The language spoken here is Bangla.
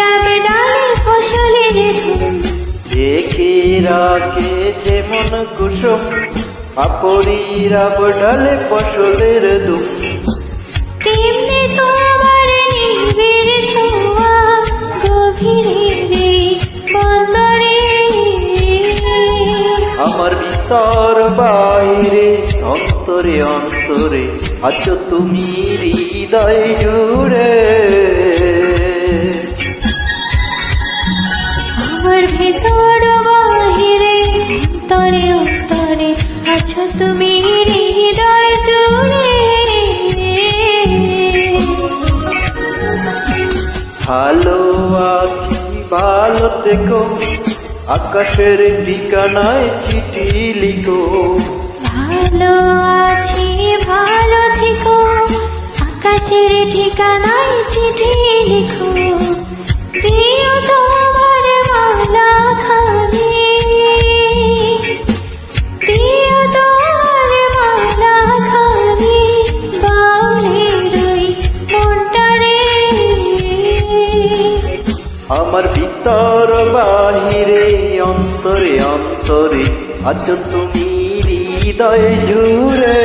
রব ডালে ফসলের ধুম। দেখে রাখে যেমন কুসুম, পাপড়ি রব ডালে ফসলের দুম। তেমনি তোমার নিবিড় ছোঁয়া গভীরে বন্দরে। আমার ভিতর বাইরে অন্তরে অন্তরে আছো তুমি হৃদয় জুড়ে। আমার ভেতর বাহিরে অন্তরে অন্তরে আছো তুমি হৃদয় জুড়ে। ভালো আছি ভালো থেকো, আকাশের ঠিকানায় চিঠি লিখো। ভালো আছি ভালো থেকো, আকাশের ঠিকানায় চিঠি লিখো। দিও তোমার মালা খানি, দিও তোমার মালা খানি বাউলের ওই মনটারে। আমার ভিতর বাহিরে অন্তরে অন্তরে আছো তুমি হৃদয় জুড়ে।